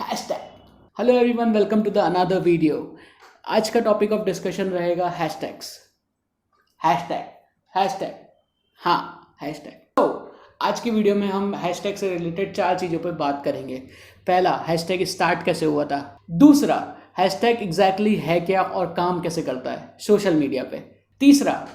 Hashtag. Hello everyone, welcome to the another video. आज का topic of discussion रहेगा hashtags. Hashtag hashtag हाँ, hashtag. तो आज की वीडियो में हम हैशटैग से रिलेटेड 4 चीज़ों पर बात करेंगे। पहला, हैशटैग स्टार्ट कैसे हुआ था। दूसरा, हैशटैग एग्जैक्टली है क्या और काम कैसे करता है सोशल मीडिया पे। तीसरा,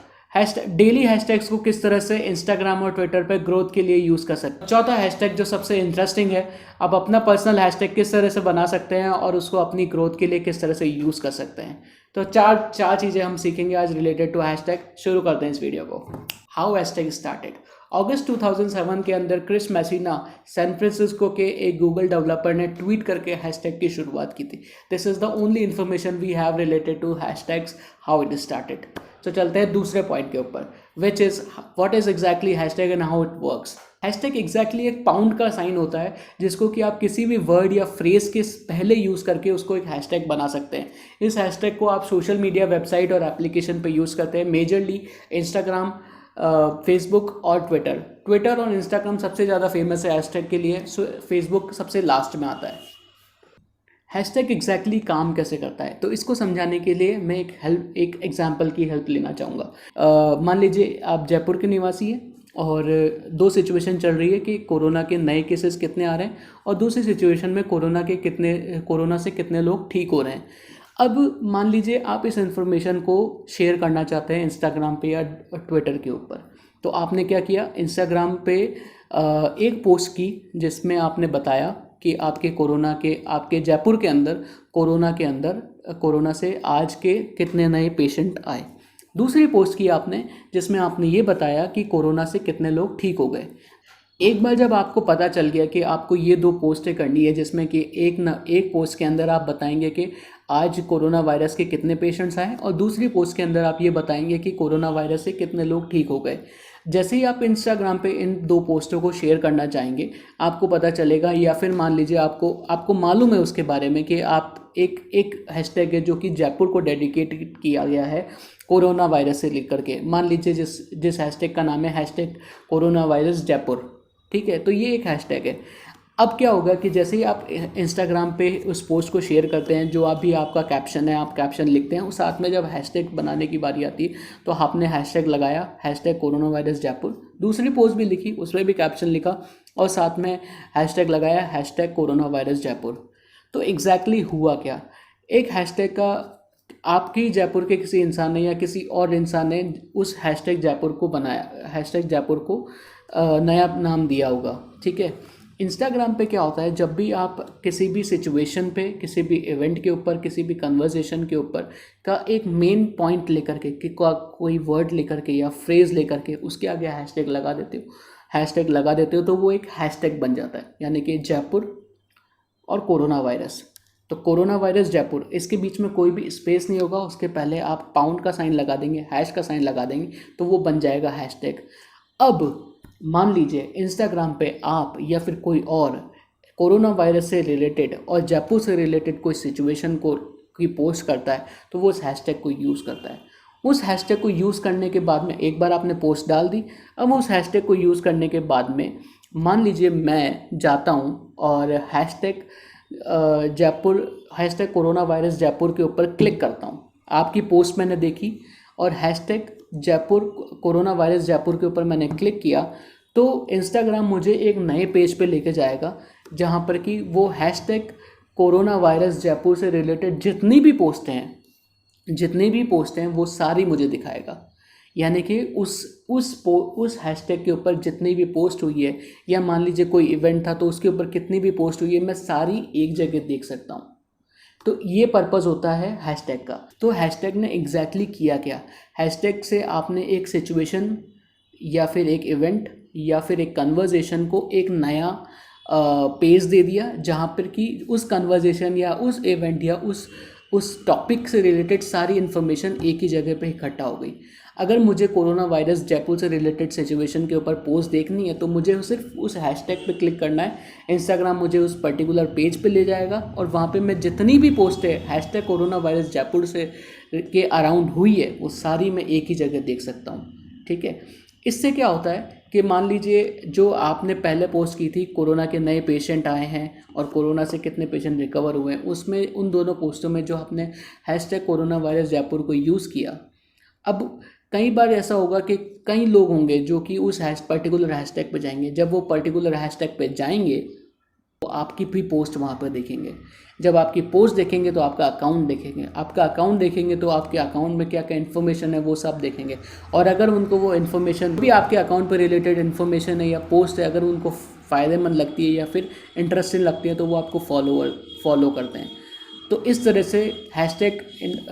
डेली हैशटैग्स को किस तरह से इंस्टाग्राम और ट्विटर पे ग्रोथ के लिए यूज़ कर सकते हैं। चौथा हैशटैग जो सबसे इंटरेस्टिंग है, आप अपना पर्सनल हैशटैग किस तरह से बना सकते हैं और उसको अपनी ग्रोथ के लिए किस तरह से यूज़ कर सकते हैं। तो चार चीज़ें हम सीखेंगे आज रिलेटेड टू हैशटैग। शुरू करते हैं इस वीडियो को। How hashtag started. अगस्त 2007 के अंदर क्रिस मैसिना सैन फ्रांसिस्को के एक गूगल डेवलपर ने ट्वीट करके हैशटैग की शुरुआत की थी। This is the only information we have related to hashtags, how it started. तो चलते हैं दूसरे पॉइंट के ऊपर, which is what is exactly hashtag and how it works. Hashtag exactly एक पाउंड का साइन होता है जिसको कि आप किसी भी वर्ड या फ्रेज के पहले यूज़ करके उसको एक हैशटैग बना सकते हैं। इस हैशटैग को आप सोशल मीडिया वेबसाइट और एप्लीकेशन पे यूज़ करते हैं, मेजरली इंस्टाग्राम, फेसबुक और ट्विटर और इंस्टाग्राम सबसे ज़्यादा फेमस है हैशटैग के लिए। फेसबुक सबसे लास्ट में आता है। हैशटैग एग्जैक्टली काम कैसे करता है, तो इसको समझाने के लिए मैं एक एग्जांपल की हेल्प लेना चाहूँगा। मान लीजिए आप जयपुर के निवासी हैं और दो सिचुएशन चल रही है कि कोरोना के नए केसेस कितने आ रहे हैं और दूसरी सिचुएशन में कोरोना से कितने लोग ठीक हो रहे हैं। अब मान लीजिए आप इस इंफॉर्मेशन को शेयर करना चाहते हैं इंस्टाग्राम पे या ट्विटर के ऊपर। तो आपने क्या किया, इंस्टाग्राम पे एक पोस्ट की जिसमें आपने बताया कि आपके जयपुर के अंदर कोरोना से आज के कितने नए पेशेंट आए। दूसरी पोस्ट की आपने जिसमें आपने ये बताया कि कोरोना से कितने लोग ठीक हो गए। एक बार जब आपको पता चल गया कि आपको ये 2 पोस्टें करनी है जिसमें कि एक पोस्ट के अंदर आप बताएंगे कि आज कोरोना वायरस के कितने पेशेंट्स आए और दूसरी पोस्ट के अंदर आप ये बताएंगे कि कोरोना वायरस से कितने लोग ठीक हो गए। जैसे ही आप इंस्टाग्राम पे इन 2 पोस्टों को शेयर करना चाहेंगे, आपको पता चलेगा या फिर मान लीजिए आपको मालूम है उसके बारे में कि आप एक हैशटैग है जो कि जयपुर को डेडिकेट किया गया है कोरोना वायरस से लेकर के। मान लीजिए जिस हैशटैग का नाम है हैशटैग कोरोना वायरस जयपुर, ठीक है। तो ये एक हैशटैग है। अब क्या होगा कि जैसे ही आप इंस्टाग्राम पे उस पोस्ट को शेयर करते हैं, जो आपका कैप्शन है, आप कैप्शन लिखते हैं, उस साथ में जब हैशटैग बनाने की बारी आती है तो आपने हैशटैग लगाया हैशटैग कोरोना वायरस जयपुर। दूसरी पोस्ट भी लिखी, उसमें भी कैप्शन लिखा और साथ में हैशटैग लगाया हैशटैग कोरोना वायरस जयपुर। तो एग्जैक्टली हुआ क्या, एक हैशटैग का आपके जयपुर के किसी इंसान ने या किसी और इंसान ने उस हैशटैग जयपुर को बनाया, हैशटैग जयपुर को नया नाम दिया होगा, ठीक है। इंस्टाग्राम पे क्या होता है, जब भी आप किसी भी सिचुएशन पे, किसी भी इवेंट के ऊपर, किसी भी कन्वर्सेशन के ऊपर का एक मेन पॉइंट लेकर के कि कोई वर्ड लेकर के या फ्रेज लेकर के उसके आगे हैशटैग लगा देते हो तो वो एक हैशटैग बन जाता है। यानी कि जयपुर और कोरोना वायरस, तो कोरोना वायरस जयपुर, इसके बीच में कोई भी स्पेस नहीं होगा, उसके पहले आप पाउंड का साइन लगा देंगे, हैश का साइन लगा देंगे तो वो बन जाएगा हैशटैग। अब मान लीजिए इंस्टाग्राम पे आप या फिर कोई और कोरोना वायरस से रिलेटेड और जयपुर से रिलेटेड कोई सिचुएशन की पोस्ट करता है तो वो उस हैशटैग को यूज़ करता है। उस हैशटैग को यूज़ करने के बाद में एक बार आपने पोस्ट डाल दी, अब उस हैशटैग को यूज़ करने के बाद में मान लीजिए मैं जाता हूँ और हैशटैग कोरोना वायरस जयपुर के ऊपर क्लिक करता हूँ। आपकी पोस्ट मैंने देखी और हैशटैग कोरोना वायरस जयपुर के ऊपर मैंने क्लिक किया तो इंस्टाग्राम मुझे एक नए पेज पे लेके जाएगा जहाँ पर कि वो हैशटैग कोरोना वायरस जयपुर से रिलेटेड जितनी भी पोस्ट हैं वो सारी मुझे दिखाएगा। यानी कि उस हैशटैग के ऊपर जितनी भी पोस्ट हुई है, या मान लीजिए कोई इवेंट था तो उसके ऊपर कितनी भी पोस्ट हुई है, मैं सारी एक जगह देख सकता हूँ। तो ये पर्पज़ होता है हैशटैग का। तो हैशटैग ने एग्जैक्टली किया क्या, हैशटैग से आपने एक सिचुएशन या फिर एक इवेंट या फिर एक कन्वर्जेशन को एक नया पेज दे दिया जहाँ पर कि उस कन्वर्जेशन या उस इवेंट या उस टॉपिक से रिलेटेड सारी इन्फॉर्मेशन एक ही जगह पे इकट्ठा हो गई। अगर मुझे कोरोना वायरस जयपुर से रिलेटेड सिचुएशन के ऊपर पोस्ट देखनी है तो मुझे सिर्फ उस हैशटैग पे क्लिक करना है, इंस्टाग्राम मुझे उस पर्टिकुलर पेज पे ले जाएगा और वहाँ पे मैं जितनी भी पोस्ट है हैशटैग कोरोना वायरस जयपुर से के अराउंड हुई है वो सारी मैं एक ही जगह देख सकता हूँ, ठीक है। इससे क्या होता है कि मान लीजिए जो आपने पहले पोस्ट की थी कोरोना के नए पेशेंट आए हैं और कोरोना से कितने पेशेंट रिकवर हुए हैं, उसमें उन दोनों पोस्टों में जो आपने हैशटैग कोरोना वायरस जयपुर को यूज़ किया, अब कई बार ऐसा होगा कि कई लोग होंगे जो कि उस पर्टिकुलर हैशटैग पे जाएंगे। जब वो पर्टिकुलर हैशटैग पे जाएंगे तो आपकी भी पोस्ट वहाँ पर देखेंगे। जब आपकी पोस्ट देखेंगे तो आपका अकाउंट देखेंगे, आपका अकाउंट देखेंगे तो आपके अकाउंट में क्या क्या इन्फॉर्मेशन है वो सब देखेंगे। और अगर उनको वो इन्फॉर्मेशन भी आपके अकाउंट पर रिलेटेड इन्फॉर्मेशन है या पोस्ट है, अगर उनको फ़ायदेमंद लगती है या फिर इंटरेस्टिंग लगती है तो वो आपको फॉलो करते हैं। तो इस तरह से हैशटैग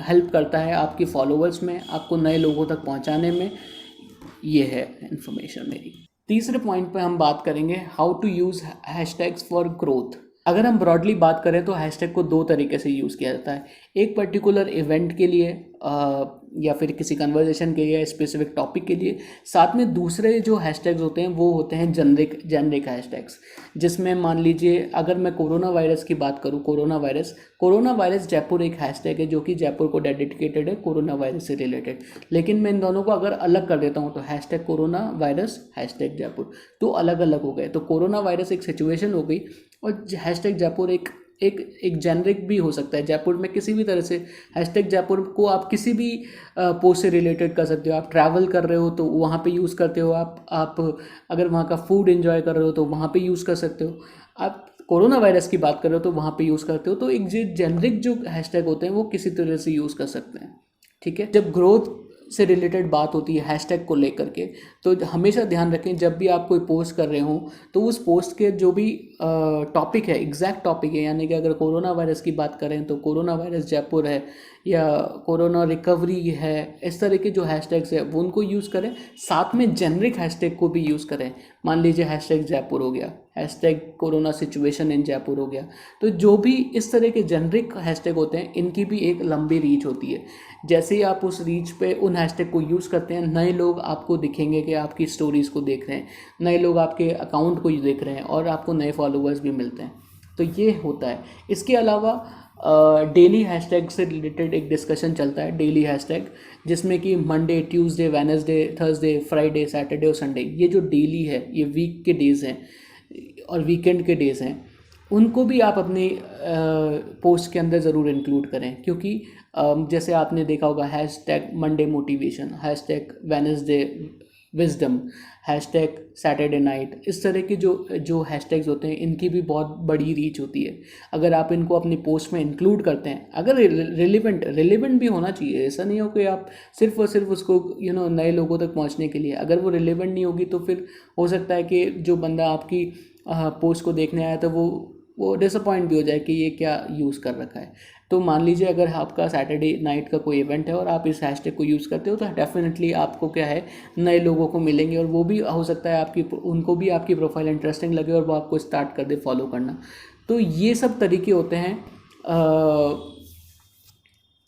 हेल्प करता है आपकी फॉलोअर्स में, आपको नए लोगों तक पहुंचाने में। ये है इन्फॉर्मेशन मेरी। तीसरे पॉइंट पे हम बात करेंगे how to use hashtags for growth. अगर हम ब्रॉडली बात करें तो हैशटैग को दो तरीके से यूज़ किया जाता है। एक पर्टिकुलर इवेंट के लिए या फिर किसी कन्वर्जेशन के लिए, स्पेसिफिक टॉपिक के लिए। साथ में दूसरे जो हैशटैग्स होते हैं वो होते हैं जेनरिक हैशटैग्स, जिसमें मान लीजिए अगर मैं कोरोना वायरस की बात करूँ, कोरोना वायरस जयपुर एक हैशटैग है जो कि जयपुर को डेडिकेटेड है कोरोना वायरस से रिलेटेड। लेकिन मैं इन दोनों को अगर अलग कर देता हूँ तो hashtag corona virus, hashtag Jaipur, तो अलग अलग हो गए। तो कोरोना वायरस एक सिचुएशन हो गई और हैशटैग जयपुर एक जेनरिक भी हो सकता है। जयपुर में किसी भी तरह से हैशटैग जयपुर को आप किसी भी पोस्ट से रिलेटेड कर सकते हो। आप ट्रैवल कर रहे हो तो वहाँ पे यूज़ करते हो, आप अगर वहाँ का फूड एंजॉय कर रहे हो तो वहाँ पे यूज़ कर सकते हो। आप कोरोना वायरस की बात कर रहे हो तो वहाँ पे यूज़ करते हो। तो एक जो जेनरिक जो हैशटैग होते हैं वो किसी तरह से यूज़ कर सकते हैं। ठीक है, जब ग्रोथ से रिलेटेड बात होती है हैशटैग को लेकर के, तो हमेशा ध्यान रखें जब भी आप कोई पोस्ट कर रहे हो तो उस पोस्ट के जो भी टॉपिक है, एग्जैक्ट टॉपिक है, यानी कि अगर कोरोना वायरस की बात करें तो कोरोना वायरस जयपुर है या कोरोना रिकवरी है, इस तरह के जो हैशटैग्स है वो उनको यूज़ करें। साथ में जेनरिक हैशटैग को भी यूज़ करें। मान लीजिए हैशटैग जयपुर हो गया, hashtag corona situation in Jaipur हो गया। तो जो भी इस तरह के जेनरिक हैशटैग होते हैं इनकी भी एक लंबी रीच होती है। जैसे ही आप उस रीच पे उन हैशटैग को यूज़ करते हैं, नए लोग आपको दिखेंगे कि आपकी स्टोरीज़ को देख रहे हैं, नए लोग आपके अकाउंट को देख रहे हैं और आपको नए फॉलोअर्स भी मिलते हैं। तो ये होता है। इसके अलावा डेली हैशटैग से रिलेटेड एक डिस्कशन चलता है, डेली हैशटैग, जिसमें कि Monday, Tuesday, Wednesday, Thursday, Friday, Saturday और संडे, ये जो डेली है ये वीक के डेज़ हैं और वीकेंड के डेज़ हैं, उनको भी आप अपनी पोस्ट के अंदर ज़रूर इंक्लूड करें। क्योंकि जैसे आपने देखा होगा hashtag Monday motivation, hashtag Wednesday wisdom, hashtag Saturday night, इस तरह के जो हैशटैग्स होते हैं इनकी भी बहुत बड़ी रीच होती है। अगर आप इनको अपनी पोस्ट में इंक्लूड करते हैं, अगर रिलेवेंट भी होना चाहिए, ऐसा नहीं हो कि आप सिर्फ और सिर्फ उसको नए लोगों तक पहुंचने के लिए, अगर वो रिलेवेंट नहीं होगी तो फिर हो सकता है कि जो बंदा आपकी पोस्ट को देखने आया तो वो डिसअपॉइंट भी हो जाए कि ये क्या यूज़ कर रखा है। तो मान लीजिए अगर आपका सैटरडे नाइट का कोई इवेंट है और आप इस हैशटैग को यूज़ करते हो तो डेफिनेटली आपको क्या है, नए लोगों को मिलेंगे और वो भी हो सकता है उनको भी आपकी प्रोफाइल इंटरेस्टिंग लगे और वो आपको स्टार्ट कर दे फॉलो करना। तो ये सब तरीके होते हैं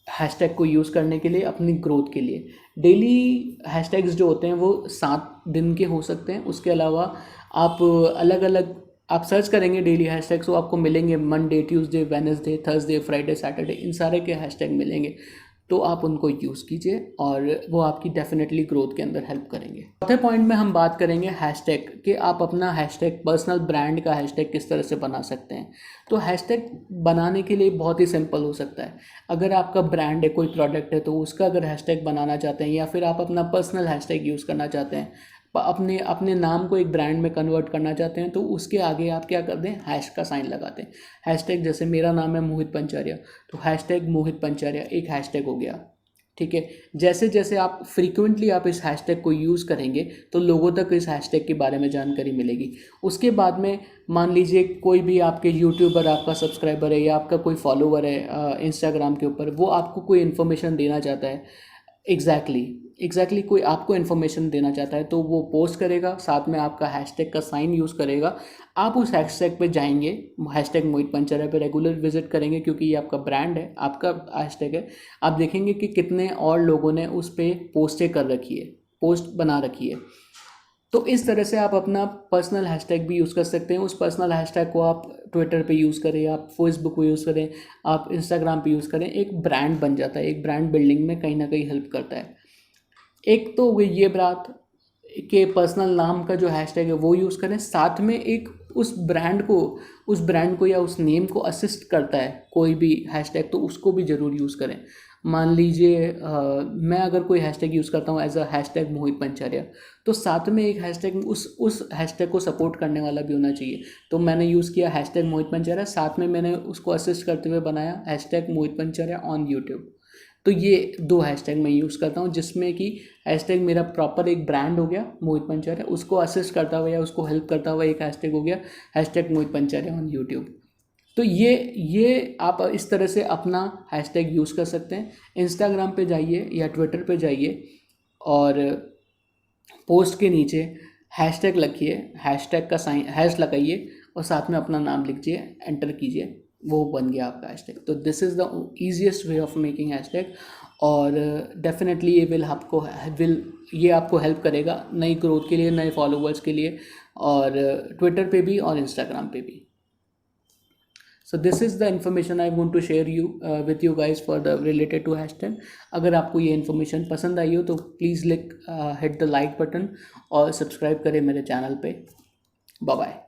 हैशटैग को यूज़ करने के लिए अपनी ग्रोथ के लिए। डेली हैशटैग्स जो होते हैं वो 7 दिन के हो सकते हैं। उसके अलावा आप अलग अलग आप सर्च करेंगे डेली हैशटैग्स तो आपको मिलेंगे Monday, Tuesday, Wednesday, Thursday, Friday, Saturday, इन सारे के हैशटैग मिलेंगे। तो आप उनको यूज़ कीजिए और वो आपकी डेफिनेटली ग्रोथ के अंदर हेल्प करेंगे। चौथे पॉइंट में हम बात करेंगे हैशटैग कि आप अपना हैशटैग, पर्सनल ब्रांड का हैशटैग किस तरह से बना सकते हैं। तो हैशटैग बनाने के लिए बहुत ही सिंपल हो सकता है। अगर आपका ब्रांड है, कोई प्रोडक्ट है, तो उसका अगर हैशटैग बनाना चाहते हैं या फिर आप अपना पर्सनल हैशटैग यूज़ करना चाहते हैं, अपने नाम को एक ब्रांड में कन्वर्ट करना चाहते हैं, तो उसके आगे आप क्या कर दें, हैश का साइन लगाते हैं। हैशटैग जैसे मेरा नाम है मोहित पंचारिया, तो हैशटैग मोहित पंचारिया एक हैशटैग हो गया। ठीक है, जैसे जैसे आप फ्रीक्वेंटली आप इस हैशटैग को यूज़ करेंगे तो लोगों तक इस हैशटैग के बारे में जानकारी मिलेगी। उसके बाद में मान लीजिए कोई भी आपके यूट्यूबर आपका सब्सक्राइबर है या आपका कोई फॉलोवर है इंस्टाग्राम के ऊपर, वो आपको कोई इन्फॉर्मेशन देना चाहता है, एग्जैक्टली कोई आपको इन्फॉर्मेशन देना चाहता है, तो वो पोस्ट करेगा, साथ में आपका हैशटैग का साइन यूज़ करेगा। आप उस हैशटैग पे जाएंगे, हैशटैग मोहित पंचारिया पे रेगुलर विजिट करेंगे क्योंकि ये आपका ब्रांड है, आपका हैशटैग है। आप देखेंगे कि कितने और लोगों ने उस पर पोस्टें कर रखी है, पोस्ट बना रखी है। तो इस तरह से आप अपना पर्सनल हैशटैग भी यूज़ कर सकते हैं। उस पर्सनल हैशटैग को आप ट्विटर पे यूज़ करें, आप फेसबुक पे यूज़ करें, आप इंस्टाग्राम पे यूज़ करें, एक ब्रांड बन जाता है। एक ब्रांड बिल्डिंग में कहीं ना कहीं हेल्प करता है। एक तो हुई ये बात, के पर्सनल नाम का जो हैशटैग है वो यूज़ करें, साथ में एक उस ब्रांड को या उस नेम को असिस्ट करता है कोई भी हैशटैग, तो उसको भी ज़रूर यूज़ करें। मान लीजिए मैं अगर कोई हैशटैग यूज़ करता हूँ एज अ हैशटैग मोहित पंचारिया, तो साथ में एक हैशटैग उस हैशटैग को सपोर्ट करने वाला भी होना चाहिए। तो मैंने यूज़ किया हैशटैग मोहित पंचारिया, साथ में मैंने उसको असिस्ट करते हुए बनाया hashtag Mohit Pancharia on YouTube. तो ये 2 हैशटैग मैं यूज़ करता हूँ, जिसमें कि हैशटैग मेरा प्रॉपर एक ब्रांड हो गया मोहित पंचारिया, उसको असिस्ट करता हुआ या उसको हेल्प करता हुआ एक हैशटैग हो गया hashtag Mohit Pancharia on YouTube. तो ये आप इस तरह से अपना हैशटैग यूज़ कर सकते हैं। इंस्टाग्राम पे जाइए या ट्विटर पे जाइए और पोस्ट के नीचे हैशटैग लिखिए, हैशटैग का साइन हैश लगाइए और साथ में अपना नाम लिखिए, एंटर कीजिए, वो बन गया आपका हैशटैग। तो this is the easiest way of making hashtag, और डेफिनेटली ये आपको हेल्प करेगा नई ग्रोथ के लिए, नए फॉलोवर्स के लिए, और ट्विटर पे भी और इंस्टाग्राम पे भी। So this is the information I want to share with you guys for the related to hashtag. अगर आपको ये इन्फॉर्मेशन पसंद आई हो तो please hit the like button और सब्सक्राइब करें मेरे चैनल पे। Bye bye.